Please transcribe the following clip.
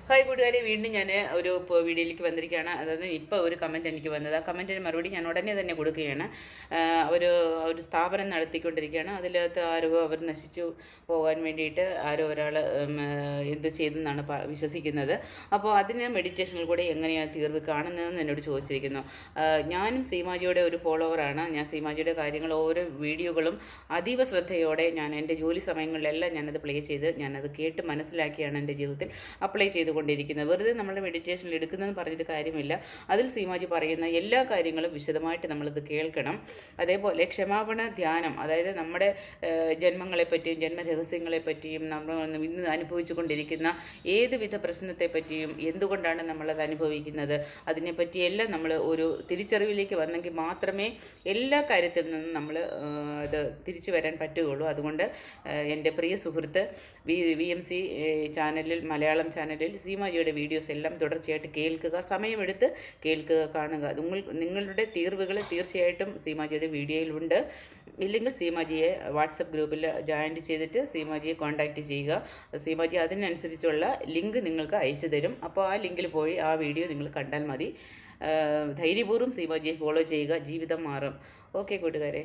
Hi കൂട്ടുകാരെ, വീണ്ടും ഞാൻ ഒരു വീഡിയോയിലേക്ക് വന്നിരിക്കുകയാണ്. അതായത് ഇപ്പോൾ ഒരു കമൻറ്റ് എനിക്ക് വന്നത്, ആ കമൻറ്റിന് മറുപടി ഞാൻ ഉടനെ തന്നെ കൊടുക്കുകയാണ്. ഒരു സ്ഥാപനം നടത്തിക്കൊണ്ടിരിക്കുകയാണ്. അതിനകത്ത് ആരോ അവർ നശിച്ചു പോകാൻ വേണ്ടിയിട്ട് ആരോ ഒരാൾ എന്ത് ചെയ്തെന്നാണ് വിശ്വസിക്കുന്നത്. അപ്പോൾ അതിന് മെഡിറ്റേഷനിൽ കൂടെ എങ്ങനെയാണ് തീർവ് കാണുന്നതെന്ന് എന്നോട് ചോദിച്ചിരിക്കുന്നു. ഞാനും സീമാജിയുടെ ഒരു ഫോളോവറാണ്. ഞാൻ സീമാജിയുടെ കാര്യങ്ങൾ ഓരോ വീഡിയോകളും അതീവ ശ്രദ്ധയോടെ ഞാൻ എൻ്റെ ജോലി സമയങ്ങളിലെല്ലാം ഞാനത് പ്ലേ ചെയ്ത് ഞാനത് കേട്ട് മനസ്സിലാക്കിയാണ് എൻ്റെ ജീവിതത്തിൽ അപ്ലൈ ചെയ്ത് കൊണ്ടിരിക്കുന്നത്. വെറുതെ നമ്മുടെ മെഡിറ്റേഷനിൽ എടുക്കുന്നതെന്ന് പറഞ്ഞിട്ട് കാര്യമില്ല. അതിൽ സീമാജി പറയുന്ന എല്ലാ കാര്യങ്ങളും വിശദമായിട്ട് നമ്മളിത് കേൾക്കണം. അതേപോലെ ക്ഷമാപണ ധ്യാനം, അതായത് നമ്മുടെ ജന്മങ്ങളെപ്പറ്റിയും ജന്മരഹസ്യങ്ങളെപ്പറ്റിയും നമ്മൾ ഇന്ന് അനുഭവിച്ചു കൊണ്ടിരിക്കുന്ന ഏതുവിധ പ്രശ്നത്തെപ്പറ്റിയും എന്തുകൊണ്ടാണ് നമ്മളത് അനുഭവിക്കുന്നത് അതിനെപ്പറ്റിയെല്ലാം നമ്മൾ ഒരു തിരിച്ചറിവിലേക്ക് വന്നെങ്കിൽ മാത്രമേ എല്ലാ കാര്യത്തിൽ നിന്നും നമ്മൾ അത് തിരിച്ചു വരാൻ പറ്റുകയുള്ളൂ. അതുകൊണ്ട് എൻ്റെ പ്രിയ സുഹൃത്ത് VMC ചാനലിൽ, മലയാളം ചാനലിൽ സീമാജിയുടെ വീഡിയോസ് എല്ലാം തുടർച്ചയായിട്ട് കേൾക്കുക, സമയമെടുത്ത് കേൾക്കുക, കാണുക. നിങ്ങളുടെ തീർവുകൾ തീർച്ചയായിട്ടും സീമാജിയുടെ വീഡിയോയിലുണ്ട്. ഇല്ലെങ്കിൽ സീമാജിയെ വാട്സപ്പ് ഗ്രൂപ്പിൽ ജോയിൻ ചെയ്തിട്ട് സീമാജിയെ കോൺടാക്റ്റ് ചെയ്യുക. സീമാജി അതിനനുസരിച്ചുള്ള ലിങ്ക് നിങ്ങൾക്ക് അയച്ചു തരും. അപ്പോൾ ആ ലിങ്കിൽ പോയി ആ വീഡിയോ നിങ്ങൾ കണ്ടാൽ മതി. ധൈര്യപൂർവ്വം സീമാജിയെ ഫോളോ ചെയ്യുക, ജീവിതം മാറും. ഓക്കെ കൂട്ടുകാരെ.